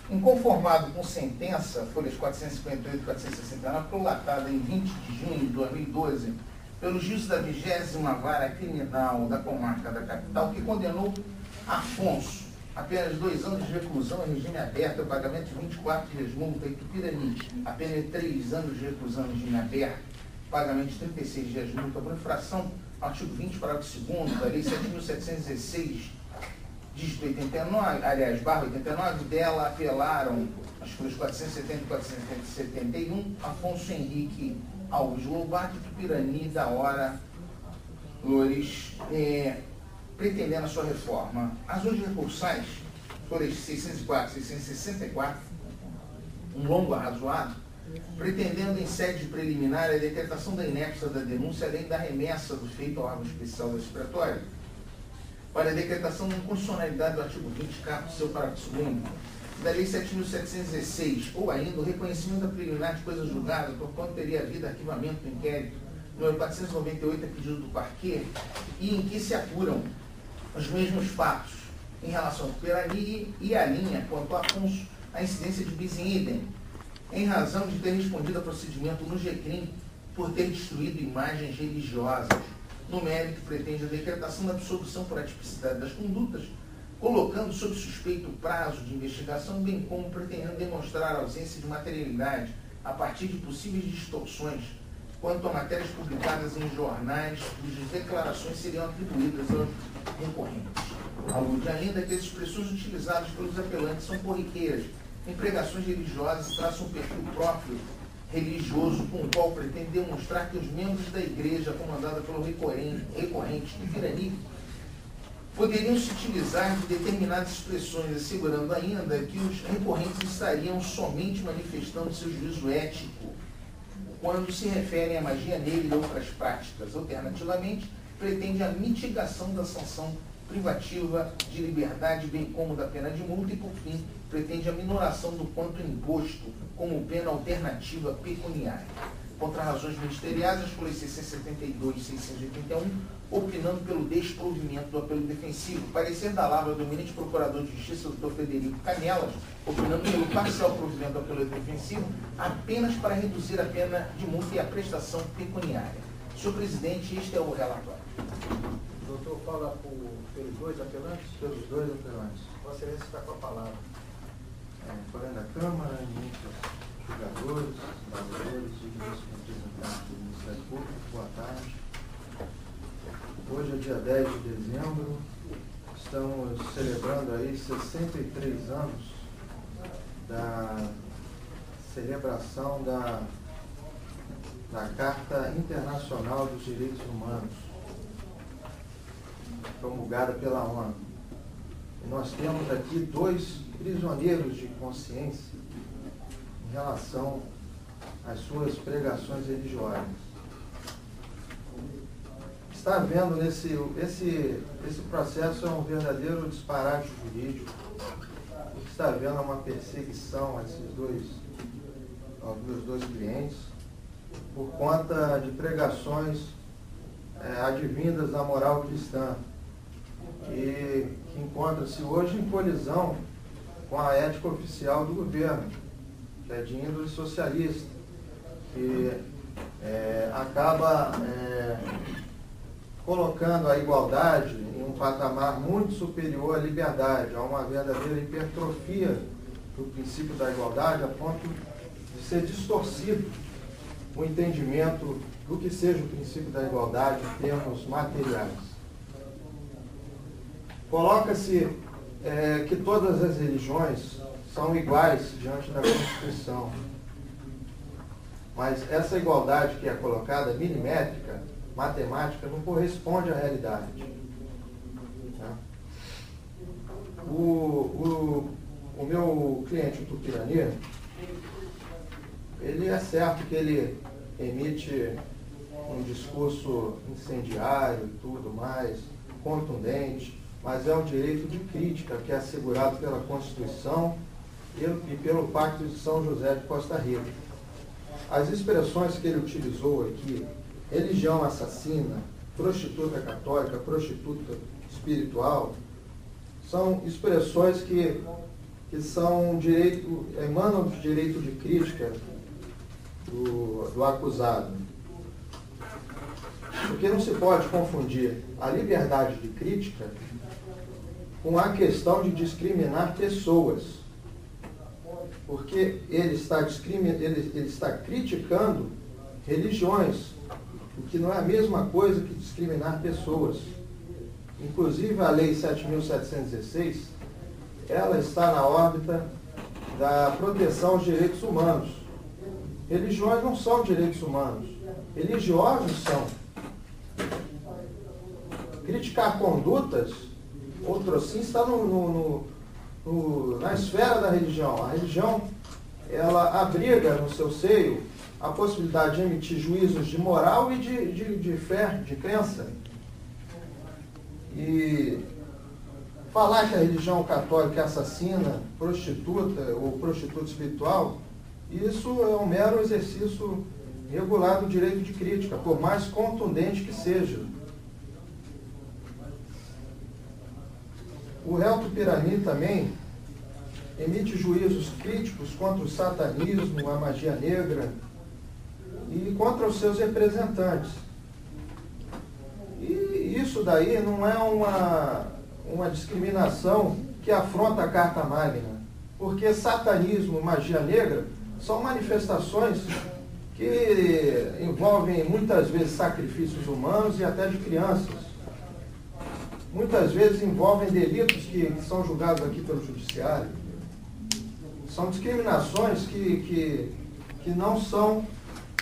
Inconformado com sentença, folhas 458 e 469, prolatada em 20 de junho de 2012, pelo juiz da 20ª Vara Criminal da Comarca da Capital, que condenou Afonso a apenas 2 anos de reclusão em regime aberto, o pagamento de 24 dias de multa, e Tupirani apenas 3 anos de reclusão em regime aberto, pagamento de 36 dias de multa por infração, artigo 20, parágrafo 2º da Lei 7.716, dígito 89, aliás, barra 89, dela apelaram as folhas 470 e 471, Afonso Henrique Alves Lobato e Tupirani da Hora Loures, pretendendo a sua reforma. As duas recursais, folhas 604 e 664, um longo arrazoado, pretendendo em sede preliminar a decretação da inépcia da denúncia, além da remessa do feito ao órgão especial da expiratória, para a decretação da inconstitucionalidade do artigo 20, caput, seu parágrafo 2º, da Lei 7.716, ou ainda o reconhecimento da preliminar de coisa julgada, por quanto teria havido arquivamento do inquérito número 498, a pedido do parquê, e em que se apuram os mesmos fatos em relação ao Tupirani e a linha quanto a Afonso, a incidência de bis in idem, em razão de ter respondido a procedimento no GCRIM por ter destruído imagens religiosas. No mérito, pretende a decretação da absolução por atipicidade das condutas, colocando sob suspeito o prazo de investigação, bem como pretendendo demonstrar a ausência de materialidade a partir de possíveis distorções quanto a matérias publicadas em jornais cujas declarações seriam atribuídas aos recorrentes. Alude ainda que as expressões utilizadas pelos apelantes são corriqueiras em pregações religiosas e traçam um perfil próprio religioso com o qual pretende demonstrar que os membros da igreja comandada pelo recorrente Tupirani poderiam se utilizar de determinadas expressões, assegurando ainda que os recorrentes estariam somente manifestando seu juízo ético quando se referem à magia negra e outras práticas. Alternativamente, pretende a mitigação da sanção privativa de liberdade, bem como da pena de multa, e, por fim, pretende a minoração do quanto imposto como pena alternativa pecuniária. Contra razões ministeriais, as folhas 672 e 681, opinando pelo desprovimento do apelo defensivo. Parecer da Lavra do eminente procurador de justiça, Dr. Frederico Canelas, opinando pelo parcial provimento do apelo defensivo, apenas para reduzir a pena de multa e a prestação pecuniária. Senhor presidente, este é o relatório. O doutor fala pelos dois apelantes? Pelos dois apelantes. Vossa Excelência está com a palavra. Falando da Câmara, muitos julgadores, valores, dignos representantes do Ministério Público, boa tarde. Hoje é dia 10 de dezembro, estamos celebrando aí 63 anos da celebração da Carta Internacional dos Direitos Humanos, promulgada pela ONU. E nós temos aqui 2 prisioneiros de consciência em relação às suas pregações religiosas. Está havendo esse processo é um verdadeiro disparate jurídico. O que está havendo é uma perseguição a aos meus dois clientes por conta de pregações advindas da moral cristã, que encontra-se hoje em colisão com a ética oficial do governo, que é de índole socialista, que acaba colocando a igualdade em um patamar muito superior à liberdade, a uma verdadeira hipertrofia do princípio da igualdade, a ponto de ser distorcido o entendimento do que seja o princípio da igualdade em termos materiais. Coloca-se que todas as religiões são iguais diante da Constituição. Mas essa igualdade que é colocada, milimétrica, matemática, não corresponde à realidade. Tá? O meu cliente, o Tupirani, ele é certo que ele emite um discurso incendiário e tudo mais, contundente, mas é um direito de crítica que é assegurado pela Constituição e pelo Pacto de São José de Costa Rica. As expressões que ele utilizou aqui, religião assassina, prostituta católica, prostituta espiritual, são expressões que que são emanam do direito de crítica do acusado. Porque não se pode confundir a liberdade de crítica com a questão de discriminar pessoas. Porque ele está criticando religiões, o que não é a mesma coisa que discriminar pessoas. Inclusive a Lei 7.716, ela está na órbita da proteção aos direitos humanos. Religiões não são direitos humanos, religiosos são. Criticar condutas, outrossim, está na esfera da religião. A religião, ela abriga no seu seio a possibilidade de emitir juízos de moral e de fé, de crença. E falar que a religião católica é assassina, prostituta ou prostituta espiritual, isso é um mero exercício regular do direito de crítica, por mais contundente que seja. O réu Tupirani também emite juízos críticos contra o satanismo, a magia negra e contra os seus representantes. E isso daí não é uma discriminação que afronta a Carta Magna, porque satanismo, magia negra são manifestações que envolvem muitas vezes sacrifícios humanos e até de crianças. Muitas vezes envolvem delitos que são julgados aqui pelo judiciário. São discriminações que não são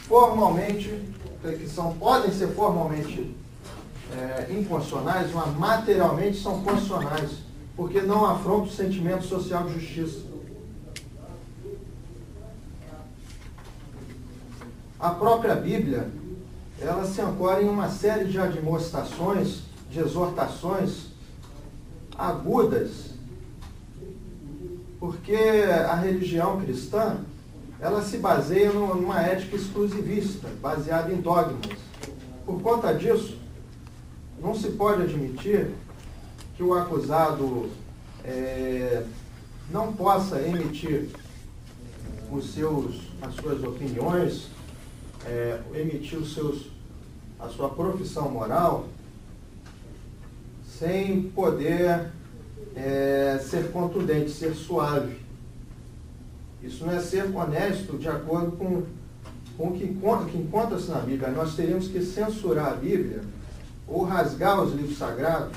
formalmente, podem ser formalmente inconstitucionais, mas materialmente são constitucionais, porque não afrontam o sentimento social de justiça. A própria Bíblia, ela se ancora em uma série de admoestações, de exortações agudas, porque a religião cristã, ela se baseia numa ética exclusivista, baseada em dogmas. Por conta disso, não se pode admitir que o acusado não possa emitir as suas opiniões, emitir a sua profissão moral, sem poder ser contundente, ser suave. Isso não é ser honesto de acordo com o que encontra-se na Bíblia. Nós teríamos que censurar a Bíblia ou rasgar os livros sagrados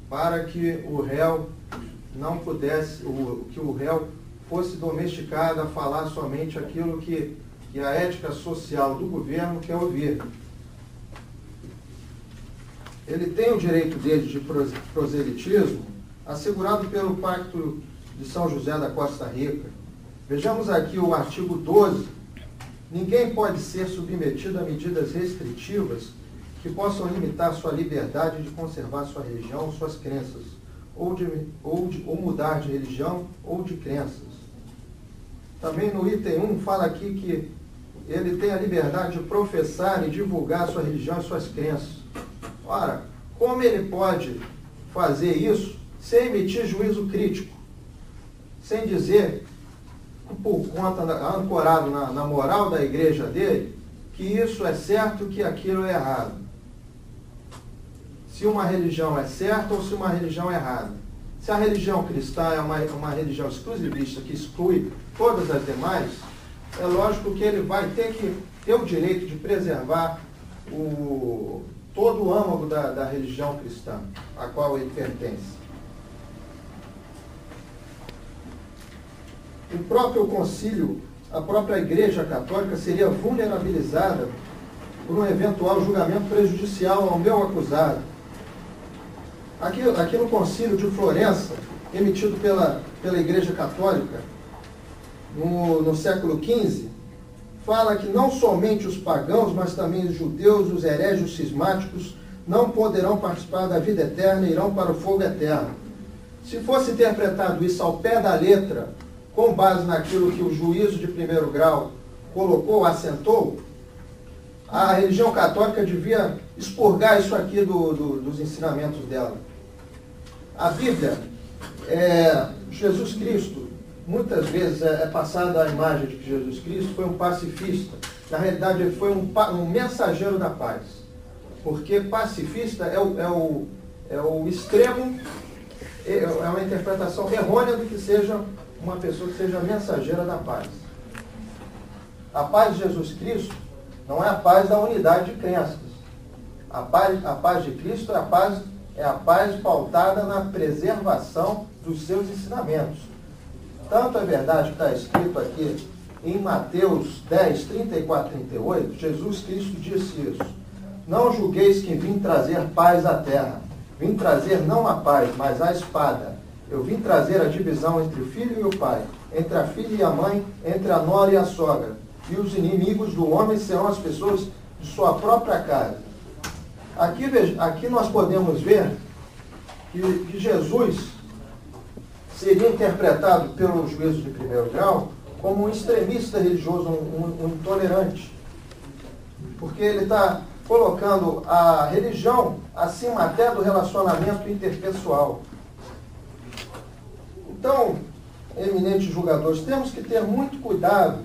para que o réu não pudesse, que o réu fosse domesticado a falar somente aquilo que a ética social do governo quer ouvir. Ele tem o direito dele de proselitismo assegurado pelo Pacto de São José da Costa Rica. Vejamos aqui o artigo 12. Ninguém pode ser submetido a medidas restritivas que possam limitar sua liberdade de conservar sua religião ou suas crenças, ou mudar de religião ou de crenças. Também no item 1 fala aqui que ele tem a liberdade de professar e divulgar sua religião e suas crenças. Ora, como ele pode fazer isso sem emitir juízo crítico? Sem dizer, por conta, ancorado na moral da igreja dele, que isso é certo, que aquilo é errado. Se uma religião é certa ou se uma religião é errada. Se a religião cristã é uma religião exclusivista que exclui todas as demais, é lógico que ele vai ter que ter o direito de preservar todo o âmago da religião cristã, a qual ele pertence. O próprio concílio, a própria Igreja Católica seria vulnerabilizada por um eventual julgamento prejudicial ao meu acusado. Aqui no concílio de Florença, emitido pela Igreja Católica no século XV, fala que não somente os pagãos, mas também os judeus, os hereges, os cismáticos, não poderão participar da vida eterna e irão para o fogo eterno. Se fosse interpretado isso ao pé da letra, com base naquilo que o juízo de primeiro grau colocou, assentou, a religião católica devia expurgar isso aqui dos ensinamentos dela. A Bíblia Jesus Cristo, muitas vezes é passada a imagem de que Jesus Cristo foi um pacifista. Na realidade, ele foi um mensageiro da paz. Porque pacifista é o extremo, é uma interpretação errônea do que seja uma pessoa que seja mensageira da paz. A paz de Jesus Cristo não é a paz da unidade de crenças. A paz de Cristo é a paz pautada na preservação dos seus ensinamentos. Tanto é verdade que está escrito aqui em Mateus 10, 34 e 38, Jesus Cristo disse isso: não julgueis que vim trazer paz à terra. Vim trazer não a paz, mas a espada. Eu vim trazer a divisão entre o filho e o pai, entre a filha e a mãe, entre a nora e a sogra. E os inimigos do homem serão as pessoas de sua própria casa. Aqui nós podemos ver que Jesus seria interpretado pelo juízo de primeiro grau como um extremista religioso, um intolerante. Porque ele está colocando a religião acima até do relacionamento interpessoal. Então, eminentes julgadores, temos que ter muito cuidado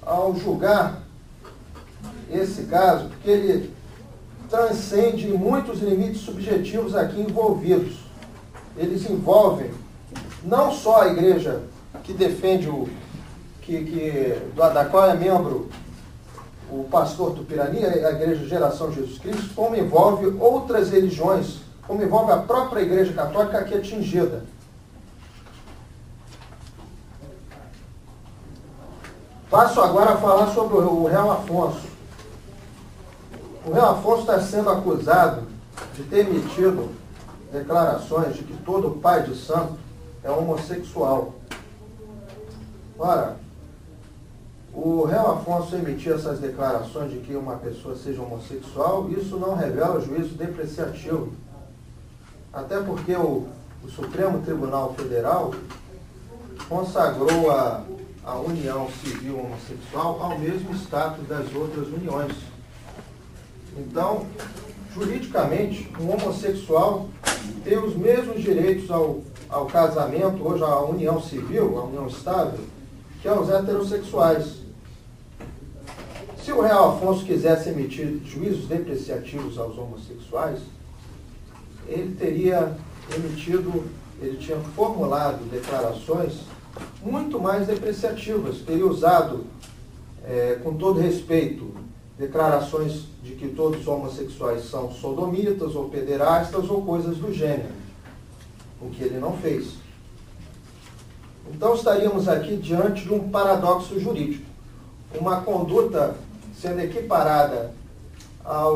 ao julgar esse caso, porque ele transcende muitos limites subjetivos aqui envolvidos. Eles envolvem não só a igreja que defende da qual é membro o pastor Tupirani, a Igreja Geração de Jesus Cristo, como envolve outras religiões, como envolve a própria Igreja Católica aqui atingida. Passo agora a falar sobre o réu Afonso. O réu Afonso está sendo acusado de ter emitido declarações de que todo pai de santo é homossexual. Ora, o réu Afonso emitir essas declarações de que uma pessoa seja homossexual, isso não revela juízo depreciativo. Até porque o Supremo Tribunal Federal consagrou a união civil homossexual ao mesmo status das outras uniões. Então, juridicamente, um homossexual tem os mesmos direitos ao casamento, hoje à união civil, à união estável, que aos heterossexuais. Se o réu Afonso quisesse emitir juízos depreciativos aos homossexuais, ele tinha formulado declarações muito mais depreciativas, teria usado, com todo respeito, declarações de que todos os homossexuais são sodomitas ou pederastas ou coisas do gênero, o que ele não fez. Então estaríamos aqui diante de um paradoxo jurídico, uma conduta sendo equiparada à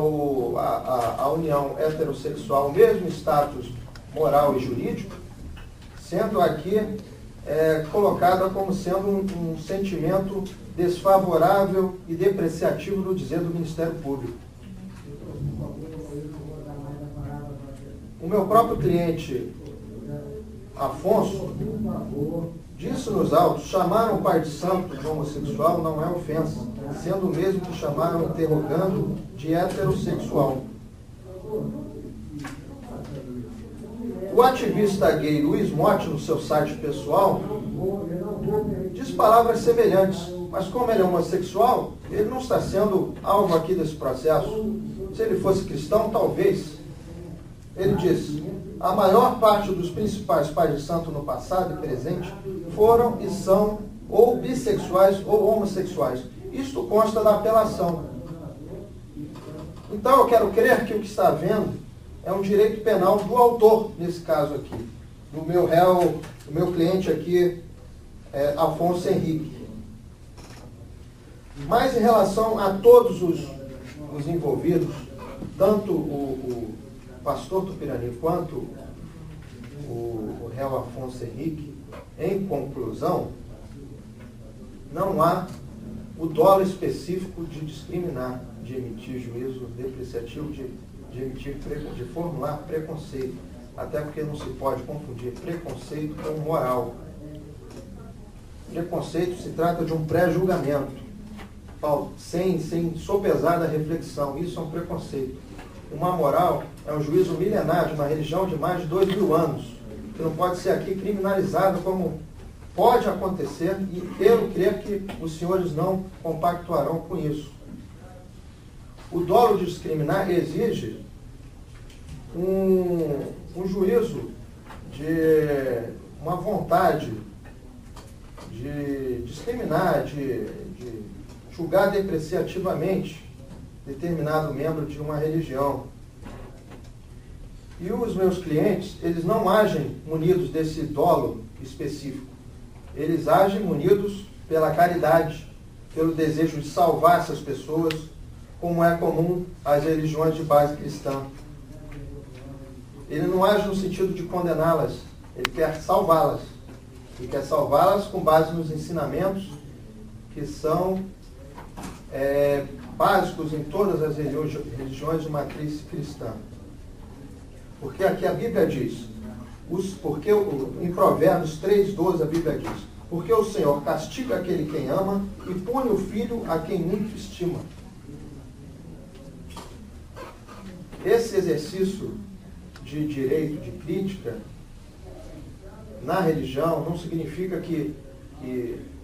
união heterossexual, o mesmo status moral e jurídico, sendo aqui colocada como sendo um sentimento desfavorável e depreciativo no dizer do Ministério Público. O meu próprio cliente, Afonso, disse nos autos: chamaram o pai de santo de homossexual não é ofensa, sendo o mesmo que chamaram interrogando de heterossexual. O ativista gay Luiz Motti, no seu site pessoal, diz palavras semelhantes, mas como ele é homossexual, ele não está sendo alvo aqui desse processo. Se ele fosse cristão, talvez. Ele diz: a maior parte dos principais pais de santo no passado e presente foram e são ou bissexuais ou homossexuais. Isto consta da apelação. Então eu quero crer que o que está havendo é um direito penal do autor, nesse caso aqui, do meu réu, do meu cliente aqui, Afonso Henrique. Mas em relação a todos os envolvidos, tanto o pastor Tupirani quanto o réu Afonso Henrique, em conclusão, não há o dolo específico de discriminar, de emitir juízo depreciativo, de formular preconceito, até porque não se pode confundir preconceito com moral. Preconceito se trata de um pré-julgamento, sem sopesar da reflexão. Isso é um preconceito. Uma moral é um juízo milenar de uma religião de mais de 2000 anos. que não pode ser aqui criminalizado como pode acontecer, e pelo crer que os senhores não compactuarão com isso. O dolo de discriminar exige um juízo de uma vontade de discriminar, de julgar depreciativamente determinado membro de uma religião. E os meus clientes, eles não agem munidos desse dolo específico. Eles agem munidos pela caridade, pelo desejo de salvar essas pessoas, como é comum às religiões de base cristã. Ele não age no sentido de condená-las, ele quer salvá-las. Ele quer salvá-las com base nos ensinamentos que são básicos em todas as religiões de matriz cristã. Porque aqui a Bíblia diz, em Provérbios 3:12 a Bíblia diz, porque o Senhor castiga aquele quem ama e pune o filho a quem muito estima. Esse exercício de direito de crítica na religião não significa que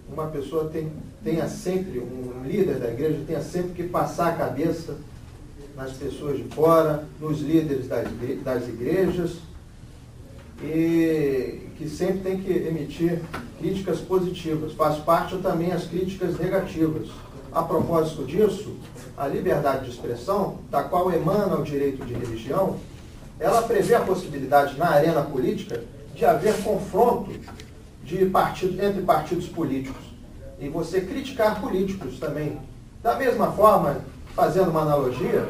uma pessoa tenha sempre, um líder da igreja tenha sempre que passar a cabeça nas pessoas de fora, nos líderes das igrejas, e que sempre tem que emitir críticas positivas. Faz parte também as críticas negativas. A propósito disso, a liberdade de expressão, da qual emana o direito de religião, ela prevê a possibilidade na arena política de haver confronto entre partidos políticos. E você criticar políticos também. Da mesma forma, fazendo uma analogia,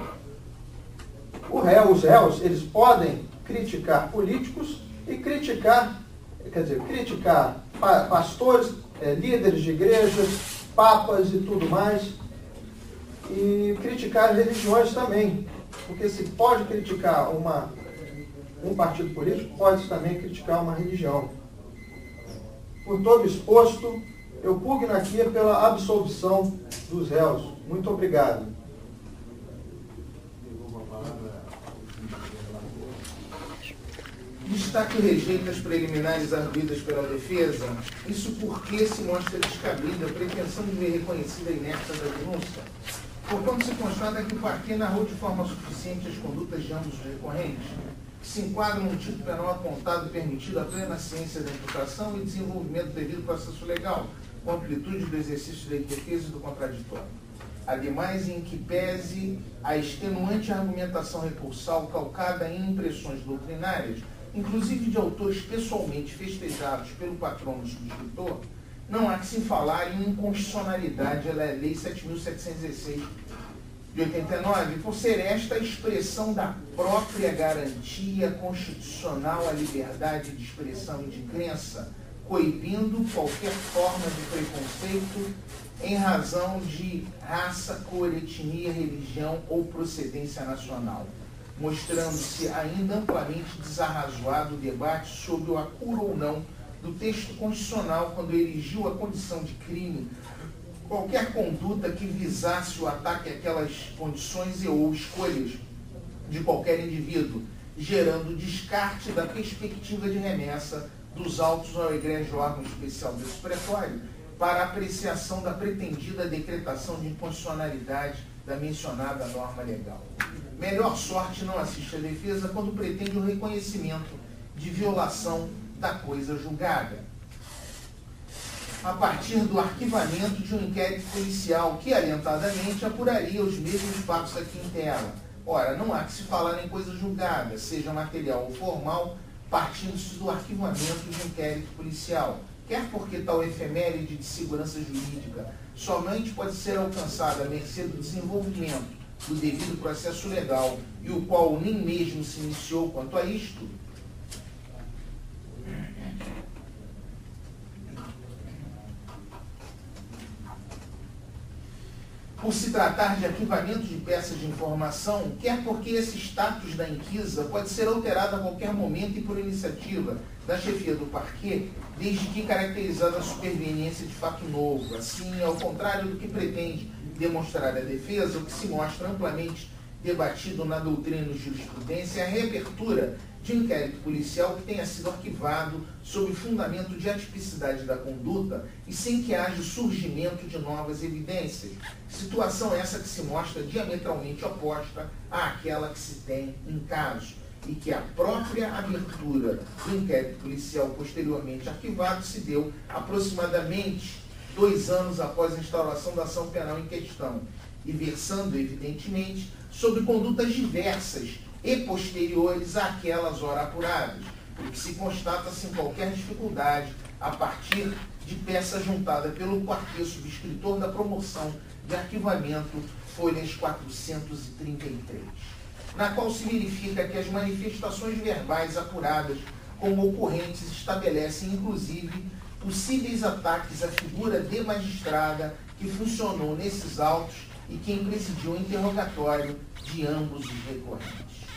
os réus, eles podem criticar políticos e criticar pastores, líderes de igrejas, papas e tudo mais, e criticar religiões também. Porque se pode criticar um partido político, pode também criticar uma religião. Por todo exposto, eu pugno aqui pela absolvição dos réus. Muito obrigado. Destaque o rejeito das preliminares arguidas pela defesa, isso porque se mostra descabida a pretensão de ver reconhecida a inércia da denúncia, porquanto se constata que o parquê narrou de forma suficiente as condutas de ambos os recorrentes, que se enquadram no tipo penal apontado e permitido a plena ciência da imputação e desenvolvimento devido processo legal, com amplitude do exercício da defesa e do contraditório. Ademais, em que pese a extenuante argumentação recursal calcada em impressões doutrinárias, inclusive de autores pessoalmente festejados pelo patrono subscritor, não há que se falar em inconstitucionalidade da Lei 7.716 de 89, por ser esta a expressão da própria garantia constitucional à liberdade de expressão e de crença, coibindo qualquer forma de preconceito em razão de raça, cor, etnia, religião ou procedência nacional, mostrando-se ainda amplamente desarrazoado o debate sobre o acuro ou não do texto constitucional quando erigiu a condição de crime qualquer conduta que visasse o ataque àquelas condições e ou escolhas de qualquer indivíduo, gerando descarte da perspectiva de remessa dos autos ao egrégio órgão especial desse pretório para apreciação da pretendida decretação de inconstitucionalidade da mencionada norma legal. Melhor sorte não assiste a defesa quando pretende o reconhecimento de violação da coisa julgada, a partir do arquivamento de um inquérito policial que, alentadamente, apuraria os mesmos fatos aqui em tela. Ora, não há que se falar em coisa julgada, seja material ou formal, partindo-se do arquivamento de um inquérito policial, quer porque tal efeméride de segurança jurídica somente pode ser alcançada à mercê do desenvolvimento do devido processo legal, e o qual nem mesmo se iniciou quanto a isto, por se tratar de arquivamento de peças de informação, quer porque esse status da inquisa pode ser alterado a qualquer momento e por iniciativa da chefia do parquê, desde que caracterizada a superveniência de fato novo. Assim, ao contrário do que pretende demonstrar a defesa, o que se mostra amplamente debatido na doutrina e jurisprudência, a reabertura de um inquérito policial que tenha sido arquivado sob fundamento de atipicidade da conduta e sem que haja o surgimento de novas evidências. Situação essa que se mostra diametralmente oposta àquela que se tem em caso, e que a própria abertura do inquérito policial posteriormente arquivado se deu aproximadamente 2 anos após a instauração da ação penal em questão, e versando, evidentemente, sobre condutas diversas e posteriores àquelas ora apuradas, o que se constata sem qualquer dificuldade a partir de peça juntada pelo quartel subscritor da promoção de arquivamento, folhas 433, na qual se verifica que as manifestações verbais apuradas como ocorrentes estabelecem, inclusive, possíveis ataques à figura de magistrada que funcionou nesses autos e quem presidiu o interrogatório de ambos os recorrentes.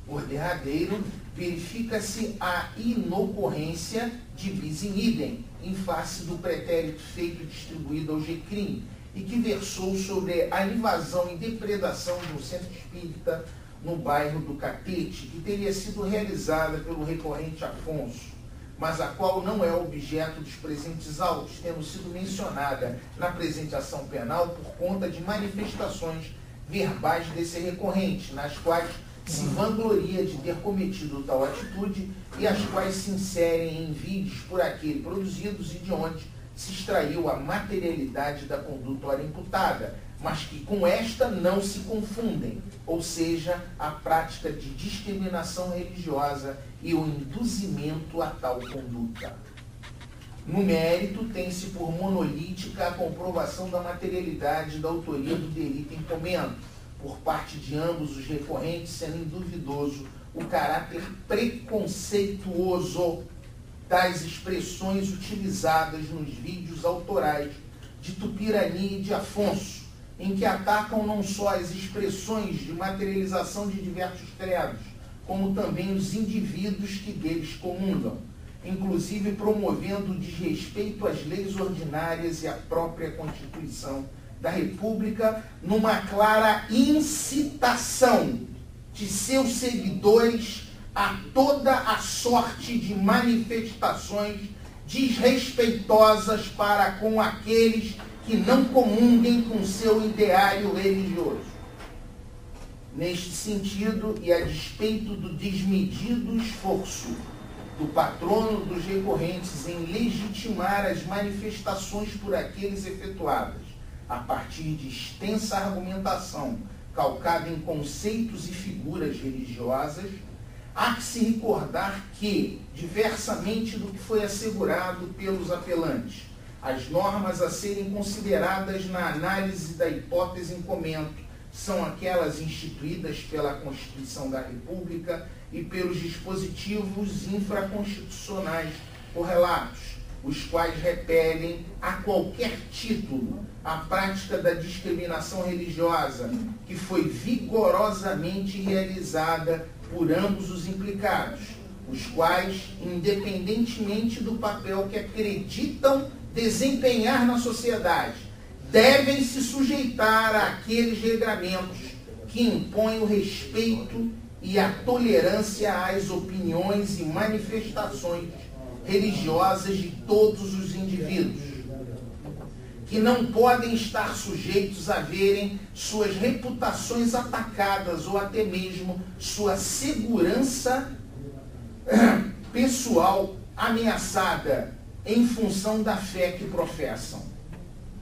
Por derradeiro, verifica-se a inocorrência de bis in idem, em face do pretérito feito e distribuído ao GCRIM, e que versou sobre a invasão e depredação de um centro espírita no bairro do Catete, que teria sido realizada pelo recorrente Afonso, mas a qual não é objeto dos presentes autos, tendo sido mencionada na presente ação penal por conta de manifestações verbais desse recorrente, nas quais se vangloria de ter cometido tal atitude e as quais se inserem em vídeos por aquele produzidos e de onde se extraiu a materialidade da conduta ora imputada, mas que com esta não se confundem, ou seja, a prática de discriminação religiosa e o induzimento a tal conduta. No mérito, tem-se por monolítica a comprovação da materialidade da autoria do delito em comento, por parte de ambos os recorrentes, sendo duvidoso o caráter preconceituoso das expressões utilizadas nos vídeos autorais de Tupirani e de Afonso, em que atacam não só as expressões de materialização de diversos credos, como também os indivíduos que deles comungam, inclusive promovendo o desrespeito às leis ordinárias e à própria Constituição da República, numa clara incitação de seus seguidores a toda a sorte de manifestações desrespeitosas para com aqueles que não comunguem com seu ideário religioso. Neste sentido, e a despeito do desmedido esforço do patrono dos recorrentes em legitimar as manifestações por aqueles efetuadas, a partir de extensa argumentação calcada em conceitos e figuras religiosas, há que se recordar que, diversamente do que foi assegurado pelos apelantes, as normas a serem consideradas na análise da hipótese em comento são aquelas instituídas pela Constituição da República e pelos dispositivos infraconstitucionais correlatos, os quais repelem a qualquer título a prática da discriminação religiosa que foi vigorosamente realizada por ambos os implicados, os quais, independentemente do papel que acreditam desempenhar na sociedade, devem se sujeitar àqueles regramentos que impõem o respeito e a tolerância às opiniões e manifestações religiosas de todos os indivíduos, que não podem estar sujeitos a verem suas reputações atacadas ou até mesmo sua segurança pessoal ameaçada em função da fé que professam.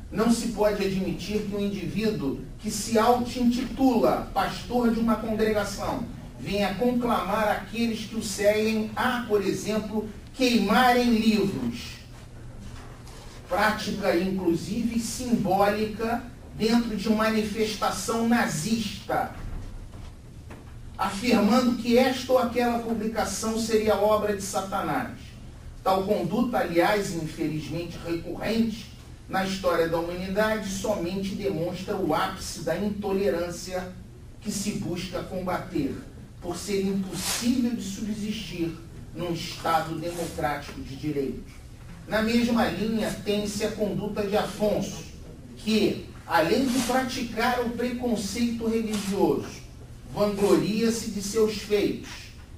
Não se pode admitir que um indivíduo que se auto-intitula pastor de uma congregação venha conclamar aqueles que o seguem a, por exemplo, queimarem livros, prática inclusive simbólica dentro de uma manifestação nazista, afirmando que esta ou aquela publicação seria obra de Satanás. Tal conduta, aliás, infelizmente recorrente na história da humanidade, somente demonstra o ápice da intolerância que se busca combater, por ser impossível de subsistir num Estado democrático de direito. Na mesma linha, tem-se a conduta de Afonso, que, além de praticar o preconceito religioso, vangloria-se de seus feitos,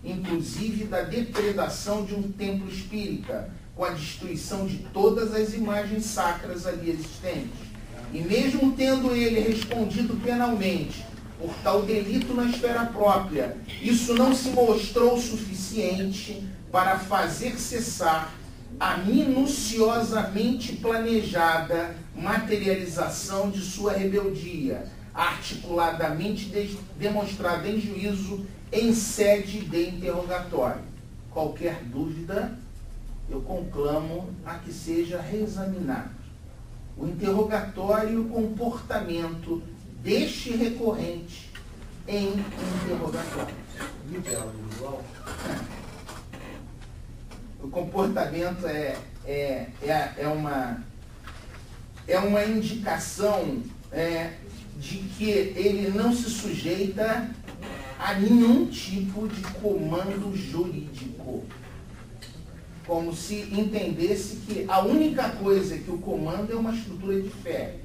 inclusive da depredação de um templo espírita, com a destruição de todas as imagens sacras ali existentes. E mesmo tendo ele respondido penalmente por tal delito na esfera própria, isso não se mostrou suficiente para fazer cessar a minuciosamente planejada materialização de sua rebeldia, articuladamente demonstrada em juízo em sede de interrogatório. Qualquer dúvida, eu conclamo a que seja reexaminado o interrogatório e o comportamento deste recorrente em interrogatório. O comportamento é uma indicação de que ele não se sujeita a nenhum tipo de comando jurídico. Como se entendesse que a única coisa que o comanda é uma estrutura de fé.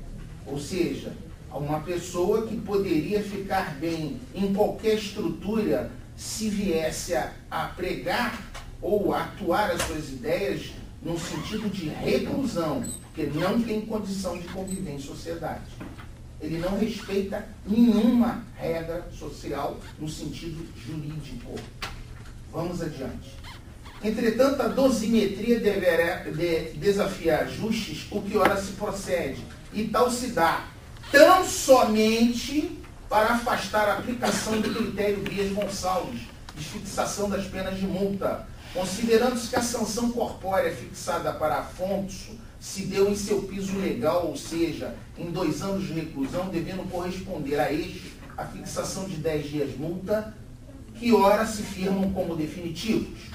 Ou seja, uma pessoa que poderia ficar bem em qualquer estrutura se viesse a pregar ou a atuar as suas ideias no sentido de reclusão, porque não tem condição de conviver em sociedade. Ele não respeita nenhuma regra social no sentido jurídico. Vamos adiante. Entretanto, a dosimetria deverá desafiar ajustes, o que ora se procede, e tal se dá tão somente para afastar a aplicação do critério Dias Gonçalves, de fixação das penas de multa, considerando-se que a sanção corpórea fixada para Afonso se deu em seu piso legal, ou seja, em 2 anos de reclusão, devendo corresponder a este a fixação de 10 dias multa, que ora se firmam como definitivos.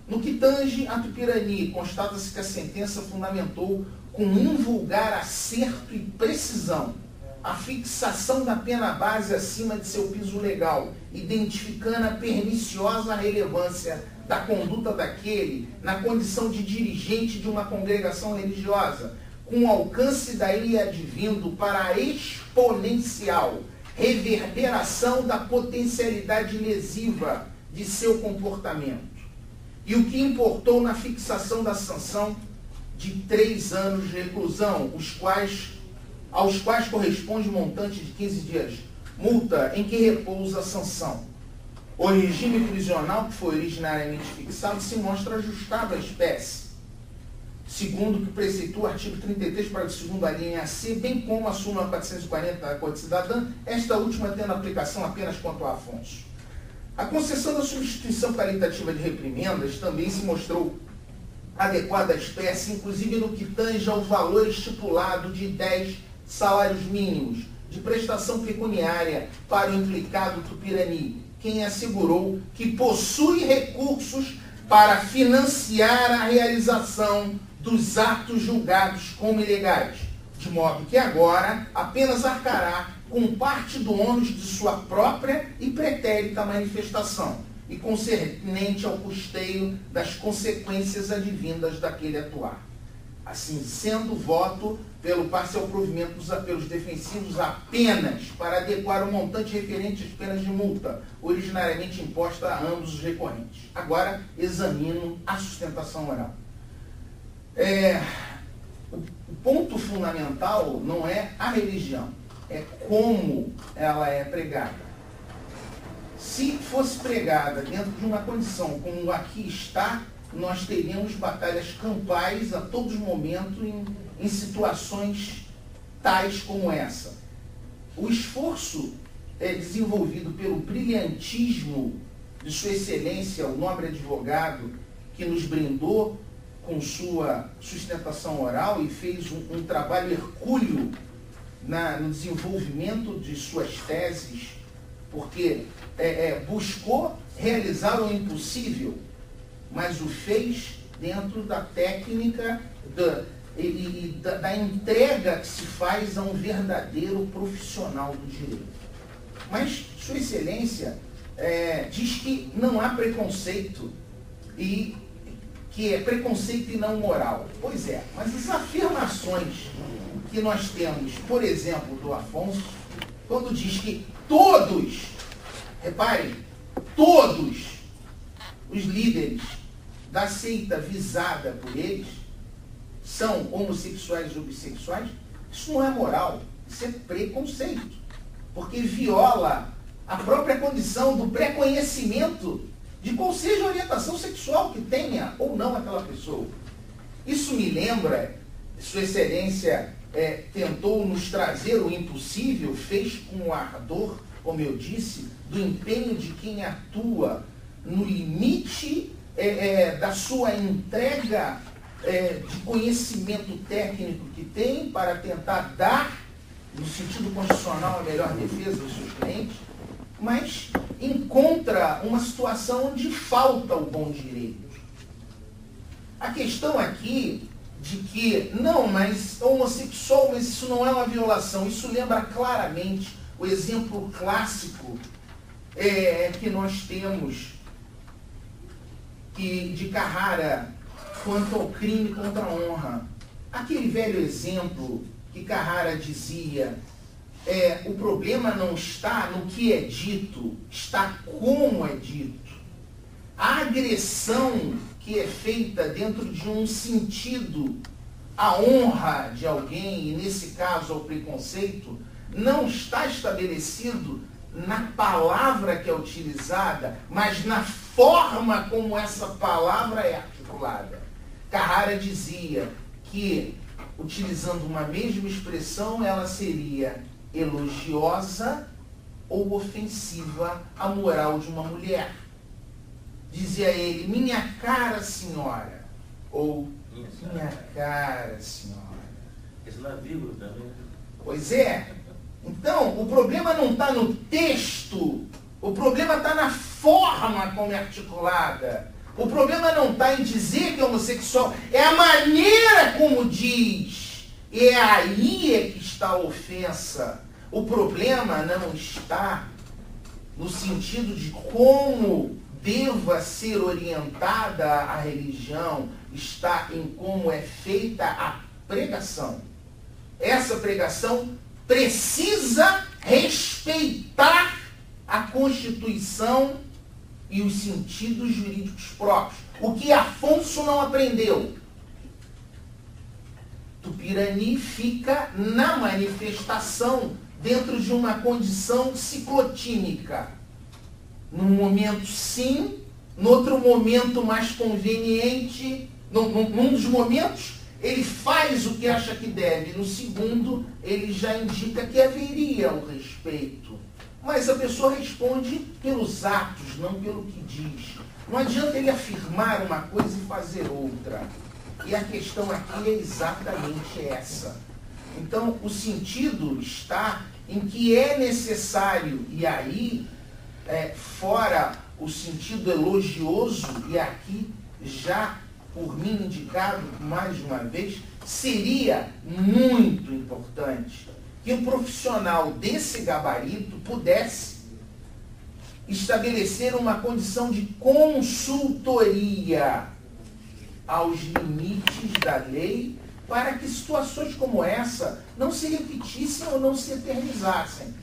No que tange a Tupirani, constata-se que a sentença fundamentou com invulgar acerto e precisão a fixação da pena base acima de seu piso legal, identificando a perniciosa relevância da conduta daquele na condição de dirigente de uma congregação religiosa, com o alcance daí advindo para a exponencial reverberação da potencialidade lesiva de seu comportamento. E o que importou na fixação da sanção de 3 anos de reclusão, aos quais corresponde montante de 15 dias multa em que repousa a sanção. O regime prisional que foi originariamente fixado se mostra ajustado à espécie, segundo o que preceitua o artigo 33, parágrafo 2º, a linha C, bem como a súmula 440 da Código Cidadã, esta última tendo aplicação apenas quanto a Afonso. A concessão da substituição caritativa de reprimendas também se mostrou adequada à espécie, inclusive no que tange ao valor estipulado de 10 salários mínimos de prestação pecuniária para o implicado Tupirani, quem assegurou que possui recursos para financiar a realização dos atos julgados como ilegais, de modo que agora apenas arcará com parte do ônus de sua própria e pretérita manifestação, e concernente ao custeio das consequências advindas daquele atuar. Assim sendo, voto pelo parcial provimento dos apelos defensivos apenas para adequar o montante referente às penas de multa, originariamente imposta a ambos os recorrentes. Agora, examino a sustentação oral. O ponto fundamental não é a religião, é como ela é pregada. Se fosse pregada dentro de uma condição como aqui está, nós teríamos batalhas campais a todos os momentos em situações tais como essa. O esforço é desenvolvido pelo brilhantismo de Sua Excelência, o nobre advogado, que nos brindou com sua sustentação oral e fez um trabalho hercúleo no desenvolvimento de suas teses, porque buscou realizar o impossível, mas o fez dentro da técnica da entrega que se faz a um verdadeiro profissional do direito. Mas Sua Excelência diz que não há preconceito, e que é preconceito e não moral. Pois é, mas as afirmações que nós temos, por exemplo, do Afonso, quando diz que todos Reparem, todos os líderes da seita visada por eles são homossexuais ou bissexuais. Isso não é moral, isso é preconceito, porque viola a própria condição do pré-conhecimento de qual seja a orientação sexual que tenha ou não aquela pessoa. Isso me lembra, Sua Excelência tentou nos trazer o impossível, fez com o ardor, como eu disse, do empenho de quem atua no limite da sua entrega de conhecimento técnico que tem para tentar dar, no sentido constitucional, a melhor defesa dos seus clientes, mas encontra uma situação onde falta o bom direito. A questão aqui de que, não, mas homossexual, mas isso não é uma violação, isso lembra claramente o exemplo clássico que nós temos de Carrara quanto ao crime contra a honra. Aquele velho exemplo que Carrara dizia, o problema não está no que é dito, está como é dito. A agressão que é feita dentro de um sentido à honra de alguém, e nesse caso ao preconceito, não está estabelecido na palavra que é utilizada, mas na forma como essa palavra é articulada. Carrara dizia que, utilizando uma mesma expressão, ela seria elogiosa ou ofensiva à moral de uma mulher. Dizia ele, minha cara senhora, ou minha cara senhora. Isso não é vírgula também. Pois é. Então, o problema não está no texto, o problema está na forma como é articulada. O problema não está em dizer que é homossexual, é a maneira como diz. E é aí que está a ofensa. O problema não está no sentido de como deva ser orientada a religião, está em como é feita a pregação. Essa pregação precisa respeitar a Constituição e os sentidos jurídicos próprios. O que Afonso não aprendeu. Tupirani fica na manifestação dentro de uma condição ciclotímica. Num momento sim, no outro momento mais conveniente, num dos momentos ele faz o que acha que deve, no segundo ele já indica que haveria o respeito. Mas a pessoa responde pelos atos, não pelo que diz. Não adianta ele afirmar uma coisa e fazer outra. E a questão aqui é exatamente essa. Então, o sentido está em que é necessário, e aí, fora o sentido elogioso, e aqui já por mim indicado mais uma vez, seria muito importante que um profissional desse gabarito pudesse estabelecer uma condição de consultoria aos limites da lei para que situações como essa não se repetissem ou não se eternizassem.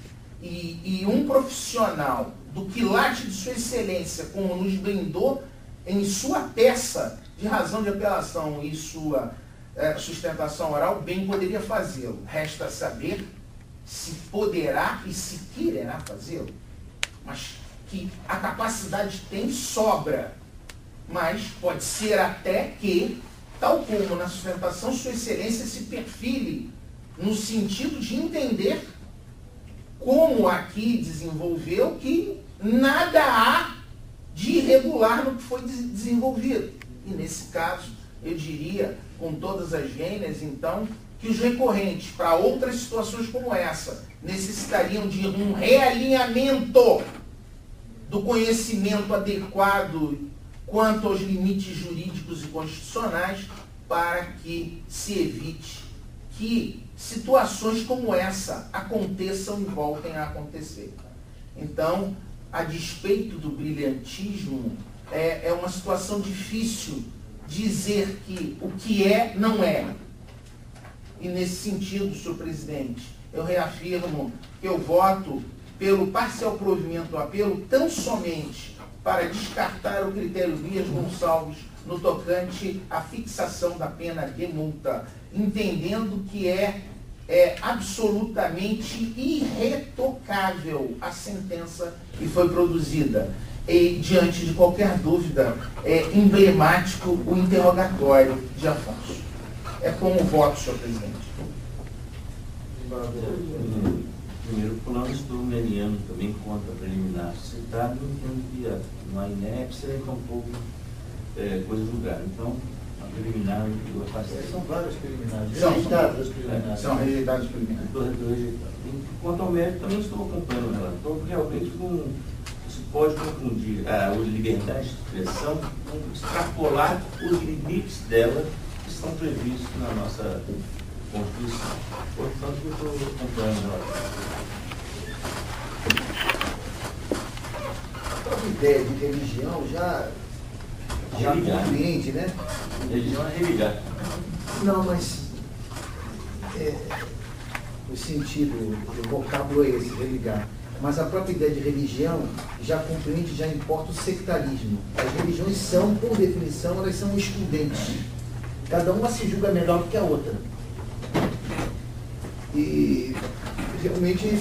E um profissional do quilate de Sua Excelência, como nos brindou em sua peça de razão de apelação e sua sustentação oral, bem poderia fazê-lo. Resta saber se poderá e se quererá fazê-lo. Mas que a capacidade tem, sobra. Mas pode ser até que, tal como na sustentação, Sua Excelência se perfile no sentido de entender, como aqui desenvolveu, que nada há de irregular no que foi desenvolvido. E nesse caso, eu diria, com todas as vênias, então, que os recorrentes para outras situações como essa necessitariam de um realinhamento do conhecimento adequado quanto aos limites jurídicos e constitucionais para que se evite que situações como essa aconteçam e voltem a acontecer. Então, a despeito do brilhantismo, é uma situação difícil dizer que o que é, não é. E nesse sentido, senhor presidente, eu reafirmo que eu voto pelo parcial provimento do apelo, tão somente para descartar o critério Dias Gonçalves no tocante à fixação da pena de multa, entendendo que é absolutamente irretocável a sentença que foi produzida. E, diante de qualquer dúvida, é emblemático o interrogatório de Afonso. É como voto, senhor presidente. Primeiro plano, estou mediando também contra a preliminar citado, entendo que não há inépcia e tampouco coisa julgada. Então, a preliminar eu afastei. São várias preliminares. São Rejeitadas preliminares. São rejeitados preliminares. Estou rejeitado. Quanto ao mérito, também estou acompanhando o relator, porque realmente se pode confundir a liberdade de expressão com extrapolar os limites dela que estão previstos na nossa Constituição. Portanto, eu estou acompanhando o relator. A própria ideia de religião já compreende, né? Religião é religar. Não, mas o sentido, o vocábulo é esse, religar. Mas a própria ideia de religião já compreende, já importa o sectarismo. As religiões são, por definição, elas são excludentes. Cada uma se julga melhor do que a outra. E realmente,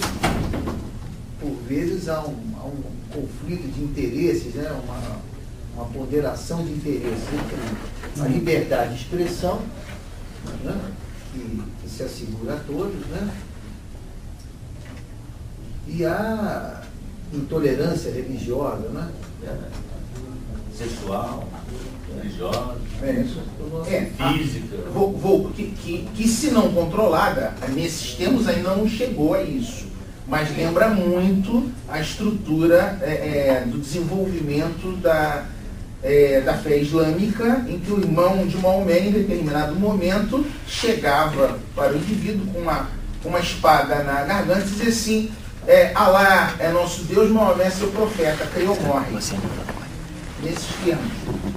por vezes, há um conflito de interesses, né? Uma ponderação de interesses entre a liberdade de expressão, né? que se assegura a todos, né? E a intolerância religiosa, né? Sexual, religiosa, física. Que se não controlada, nesses termos ainda não chegou a isso. Mas lembra muito a estrutura do desenvolvimento da fé islâmica, em que o irmão de Maomé, em determinado momento, chegava para o indivíduo com uma espada na garganta e dizia assim: Alá é nosso Deus, Maomé é seu profeta, creia ou morre. Nesses termos.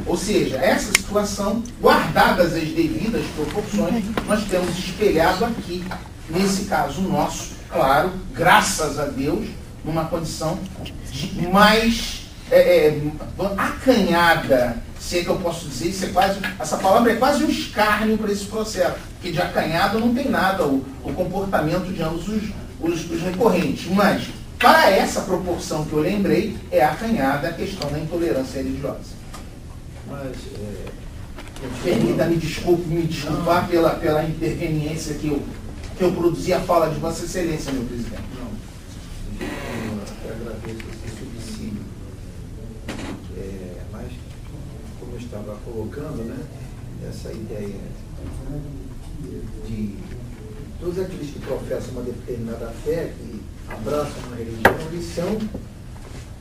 Ou seja, essa situação, guardadas as devidas proporções, nós temos espelhado aqui, nesse caso nosso, claro, graças a Deus, numa condição mais acanhada, se é que eu posso dizer, essa palavra é quase um escárnio para esse processo, porque de acanhado não tem nada, o comportamento de ambos os recorrentes, mas para essa proporção que eu lembrei, é acanhada a questão da intolerância religiosa. Mas, Permita-me desculpar pela interveniência que eu produzi a fala de Vossa Excelência, meu presidente. Não, eu agradeço esse subsídio. Mas, como eu estava colocando, né, essa ideia de todos aqueles que professam uma determinada fé, que abraçam uma religião, eles são,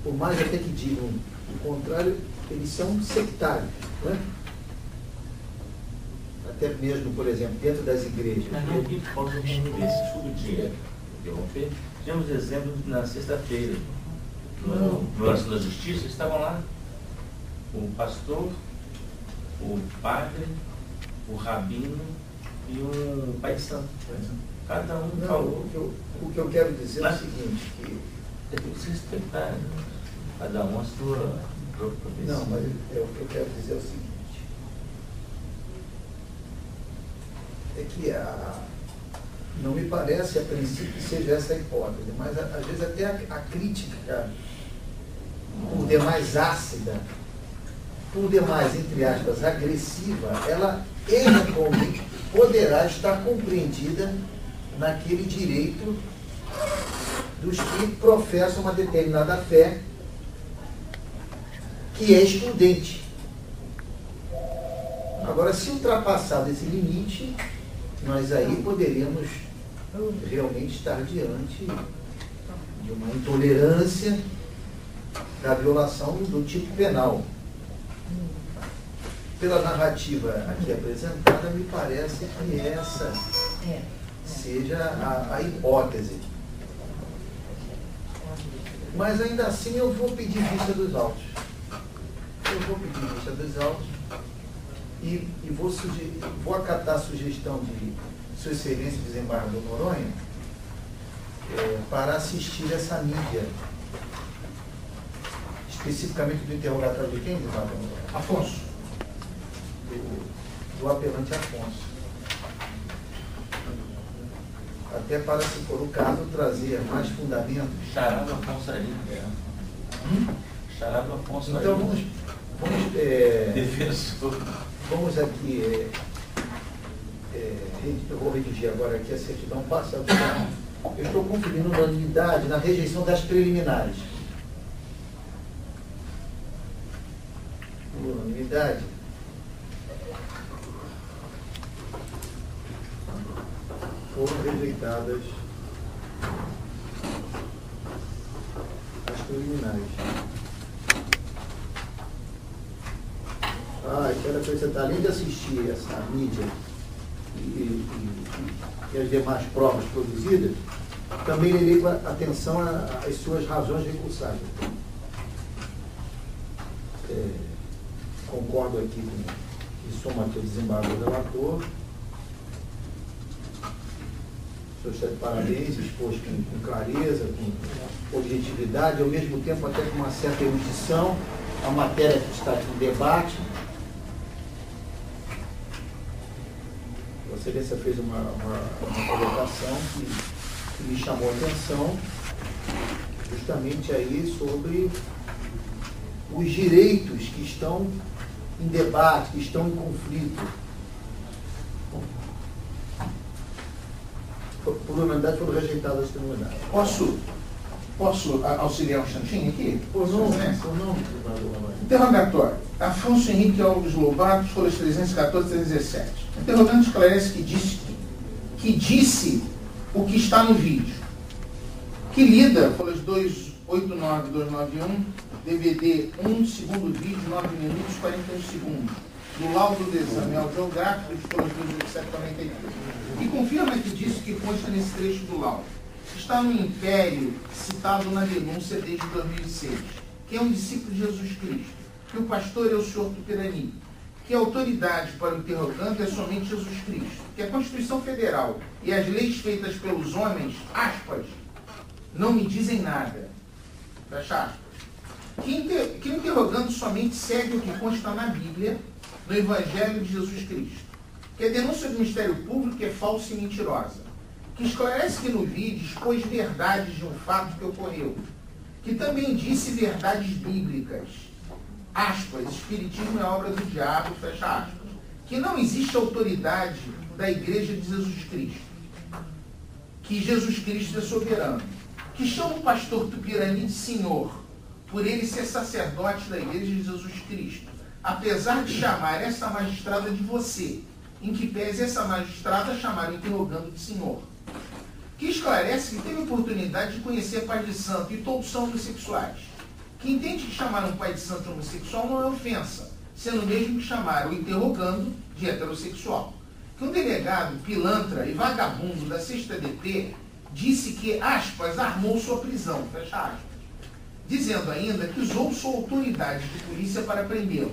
por mais até que digam o contrário, eles são sectários, né? Até mesmo, por exemplo, dentro das igrejas. Mas não que possa desse churutinho interromper. Tivemos exemplos na sexta-feira, no Ação da Justiça, estavam lá o pastor, o padre, o rabino e um pai de santo. Cada um falou. O que eu quero dizer é o seguinte, que... Tem que se respeitar, né? Cada um a sua própria profissão. Não, mas o que eu quero dizer é o seguinte, é que não me parece a princípio que seja essa a hipótese, mas às vezes até a crítica, por demais ácida, por demais, entre aspas, agressiva, ela eventualmente poderá estar compreendida naquele direito dos que professam uma determinada fé que é excludente. Agora, se ultrapassado esse limite, nós aí poderíamos realmente estar diante de uma intolerância da violação do tipo penal. Pela narrativa aqui apresentada, me parece que essa seja a hipótese. Mas ainda assim eu vou pedir vista dos autos. Eu vou pedir vista dos autos e vou acatar a sugestão de Sua Excelência Desembargador Noronha para assistir essa mídia. Especificamente do interrogatório de quem, Afonso. Do apelante Afonso. Até para, se for o caso, trazer mais fundamentos. Charado Afonso ali. Charado Afonso ali. Então Defensor. vamos aqui, eu vou redigir agora aqui a certidão parcial. Eu estou conferindo unanimidade na rejeição das preliminares. Unanimidade. Foram rejeitadas as preliminares. Eu quero acrescentar, além de assistir essa mídia e as demais provas produzidas, também levei atenção às suas razões recursais. Concordo aqui com, em soma aqui, o desembargador relator. O senhor está de parabéns, expôs com clareza, com objetividade, ao mesmo tempo até com uma certa erudição, a matéria que está aqui em debate. A Excelência fez uma colocação que me chamou a atenção, justamente aí sobre os direitos que estão em debate, que estão em conflito. Por unanimidade foram rejeitadas as preliminares. Posso auxiliar um instantinho aqui? Por nome, Interrogatório. Afonso Henrique Alves Lobato, folhas 314 e 317. O interrogante esclarece que disse o que está no vídeo. Que lida, folhas 289 e 291, DVD 1, segundo vídeo, 9 minutos e 41 segundos, do laudo do exame audiográfico, de folhas 287 e 43. E confirma que disse que consta nesse trecho do laudo. Está no império citado na denúncia desde 2006, que é um discípulo de Jesus Cristo, que o pastor é o senhor Tupirani, que a autoridade para o interrogante é somente Jesus Cristo, que a Constituição Federal e as leis feitas pelos homens, aspas, não me dizem nada, fecha aspas, que o interrogante somente segue o que consta na Bíblia, no Evangelho de Jesus Cristo, que a denúncia do Ministério Público é falsa e mentirosa, que esclarece que no vídeo expôs verdades de um fato que ocorreu, que também disse verdades bíblicas, aspas, espiritismo é obra do diabo, fecha aspas, que não existe autoridade da Igreja de Jesus Cristo, que Jesus Cristo é soberano, que chama o pastor Tupirani de senhor, por ele ser sacerdote da Igreja de Jesus Cristo, apesar de chamar essa magistrada de você, em que pese essa magistrada chamar o interrogando de senhor, que esclarece que teve oportunidade de conhecer pai de santo e todos são homossexuais, que entende que chamar um pai de santo homossexual não é ofensa, sendo o mesmo que chamar o interrogando de heterossexual, que um delegado pilantra e vagabundo da 6ª DP disse que, aspas, armou sua prisão, fecha aspas, dizendo ainda que usou sua autoridade de polícia para prendê-los,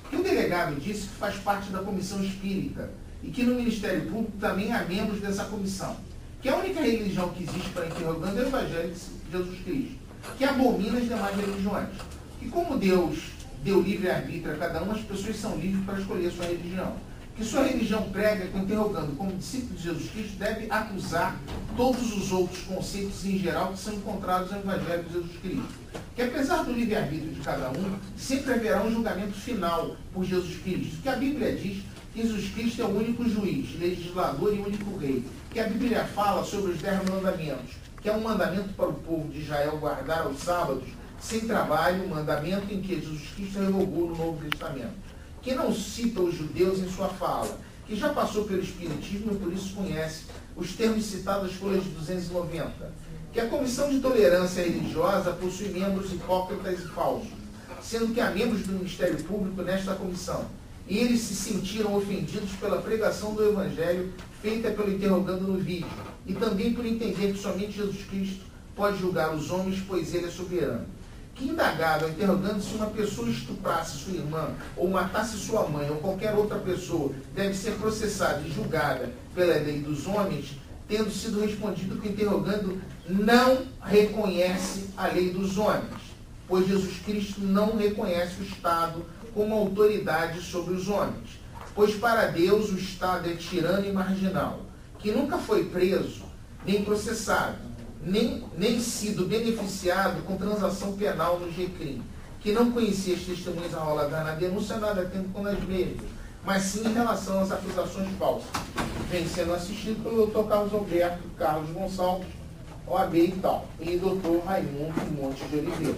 que o delegado disse que faz parte da comissão espírita e que no Ministério Público também há membros dessa comissão, que a única religião que existe para interrogando é o Evangelho de Jesus Cristo, que abomina as demais religiões, que como Deus deu livre-arbítrio a cada uma, as pessoas são livres para escolher sua religião, que sua religião prega que o interrogando como discípulo de Jesus Cristo deve acusar todos os outros conceitos em geral que são encontrados no Evangelho de Jesus Cristo, que apesar do livre-arbítrio de cada um, sempre haverá um julgamento final por Jesus Cristo, que a Bíblia diz que Jesus Cristo é o único juiz, legislador e único rei, que a Bíblia fala sobre os 10 mandamentos, que é um mandamento para o povo de Israel guardar aos sábados, sem trabalho, um mandamento em que Jesus Cristo revogou no Novo Testamento, que não cita os judeus em sua fala, que já passou pelo Espiritismo e por isso conhece os termos citados nas folhas de 290, que a Comissão de Tolerância Religiosa possui membros hipócritas e falsos, sendo que há membros do Ministério Público nesta comissão, e eles se sentiram ofendidos pela pregação do Evangelho feita pelo interrogando no vídeo, e também por entender que somente Jesus Cristo pode julgar os homens, pois ele é soberano. Que indagado, interrogando se uma pessoa estuprasse sua irmã, ou matasse sua mãe, ou qualquer outra pessoa, deve ser processada e julgada pela lei dos homens, tendo sido respondido que o interrogando não reconhece a lei dos homens, pois Jesus Cristo não reconhece o Estado como autoridade sobre os homens, pois para Deus o Estado é tirano e marginal, que nunca foi preso, nem processado, nem sido beneficiado com transação penal no GCRIM, que não conhecia as testemunhas arroladas na denúncia, nada atento com as mesmas, mas sim em relação às acusações falsas. Vem sendo assistido pelo Dr. Carlos Alberto, Carlos Gonçalves, OAB e tal, e Dr. Raimundo Monte de Oliveira.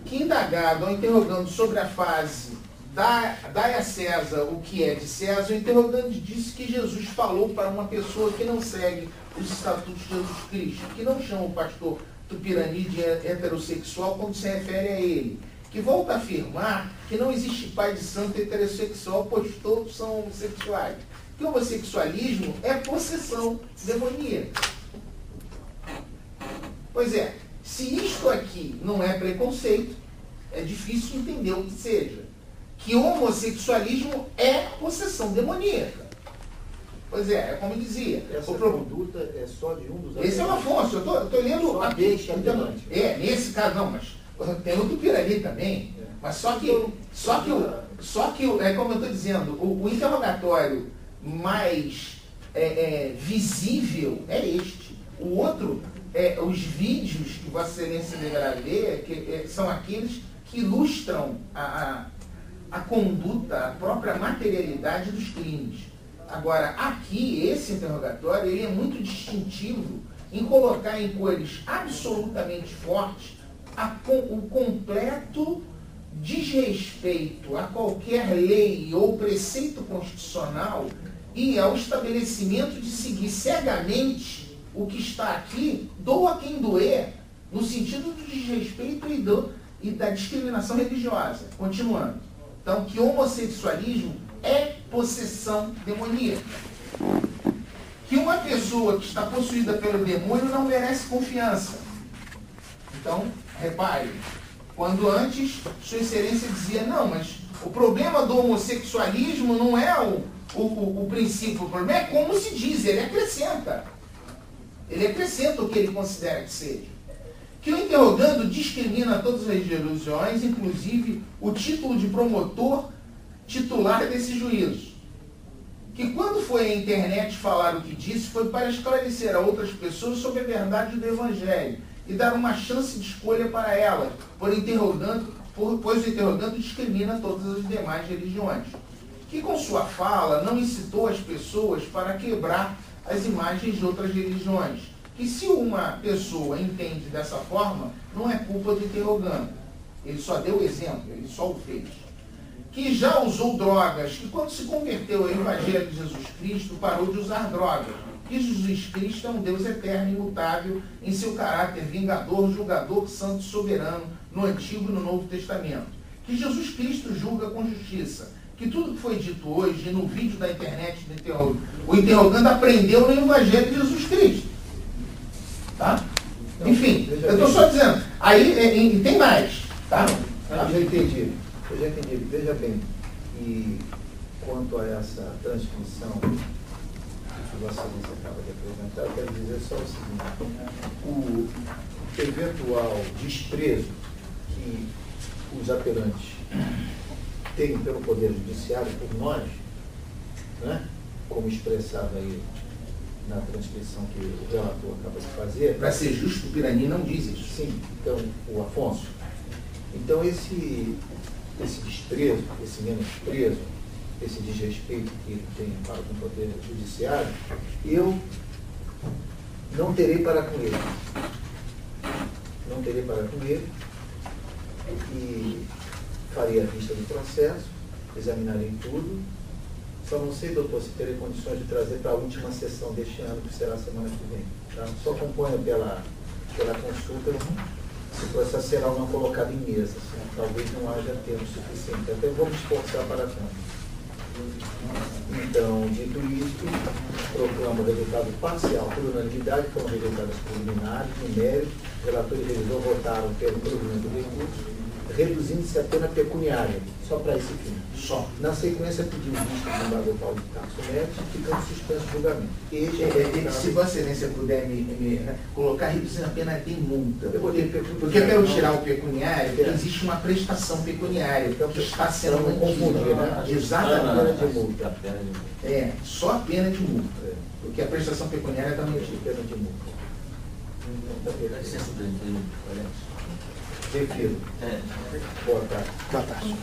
Que indagado, ao interrogando sobre a fase dai a César o que é de César, o interrogante disse que Jesus falou para uma pessoa que não segue os estatutos de Jesus Cristo, que não chama o pastor Tupirani de heterossexual quando se refere a ele, que volta a afirmar que não existe pai de santo heterossexual, pois todos são homossexuais, que o homossexualismo é possessão demoníaca. Pois é, se isto aqui não é preconceito, é difícil entender o que seja. Que o homossexualismo é possessão demoníaca. Pois é como eu dizia. Essa conduta é só de um dos... Esse é o Afonso, eu estou lendo... Só deixa então, nesse caso não, mas tem o Tupirani também. Mas só que é como eu estou dizendo, o interrogatório mais visível é este. O outro, os vídeos que Vossa Excelência deverá ver, que são aqueles que ilustram a conduta, a própria materialidade dos crimes. Agora, aqui, esse interrogatório, ele é muito distintivo em colocar em cores absolutamente fortes o completo desrespeito a qualquer lei ou preceito constitucional e ao estabelecimento de seguir cegamente o que está aqui, doa quem doer, no sentido do desrespeito e da discriminação religiosa. Continuando. Então, que o homossexualismo é possessão demoníaca. Que uma pessoa que está possuída pelo demônio não merece confiança. Então, repare, quando antes Sua Excelência dizia, não, mas o problema do homossexualismo não é o princípio, o problema é como se diz, ele acrescenta. Ele acrescenta o que ele considera que seja. Que o interrogando discrimina todas as religiões, inclusive o título de promotor titular desse juízo. Que quando foi à internet falar o que disse, foi para esclarecer a outras pessoas sobre a verdade do Evangelho e dar uma chance de escolha para elas, pois o interrogando discrimina todas as demais religiões. Que com sua fala não incitou as pessoas para quebrar as imagens de outras religiões. Que se uma pessoa entende dessa forma, não é culpa do interrogando. Ele só deu o exemplo, ele só o fez. Que já usou drogas, que quando se converteu ao Evangelho de Jesus Cristo, parou de usar drogas. Que Jesus Cristo é um Deus eterno e imutável em seu caráter vingador, julgador, santo, soberano, no Antigo e no Novo Testamento. Que Jesus Cristo julga com justiça. Que tudo que foi dito hoje, no vídeo da internet do o interrogando aprendeu no Evangelho de Jesus Cristo. Tá? Não, enfim, eu estou só dizendo. Aí tem mais. Tá? Eu já entendi. Veja bem, e quanto a essa transcrição que Vossa Excelência acaba de apresentar, eu quero dizer só o seguinte: o eventual desprezo que os apelantes têm pelo Poder Judiciário por nós, né, como expressado aí na transcrição que o relator acaba de fazer. Para ser justo, o Pirani não diz isso. Sim, então, o Afonso. Então, esse desprezo, esse menosprezo, esse desrespeito que ele tem para com o Poder Judiciário, eu não terei para com ele. Não terei para com ele e farei a vista do processo, examinarei tudo. Só não sei, doutor, se terei condições de trazer para a última sessão deste ano, que será a semana que vem. Tá? Só acompanho pela consulta se o processo será ou não colocado em mesa. Talvez não haja tempo suficiente. Até vou me esforçar para tanto. Então, dito isto, proclamo o resultado parcial por unanimidade, foram rejeitadas preliminares, no mérito, relator e revisor votaram pelo provimento do recurso, reduzindo-se a pena pecuniária, só para esse fim. Só. Na sequência, pediu vista do embargador Paulo de Tarso Neto, ficando suspenso o julgamento. Se Vossa Excelência puder me colocar reduzindo a pena de multa. Eu botei pecuniário. Porque eu quero tirar o pecuniário, porque existe uma prestação pecuniária que está sendo Não confundir, né? Exatamente. Pena de multa. É, só a pena de multa. Porque a prestação pecuniária também Pena de multa. Dá licença, presidente. Refiro. É. Boa tarde. Boa tarde.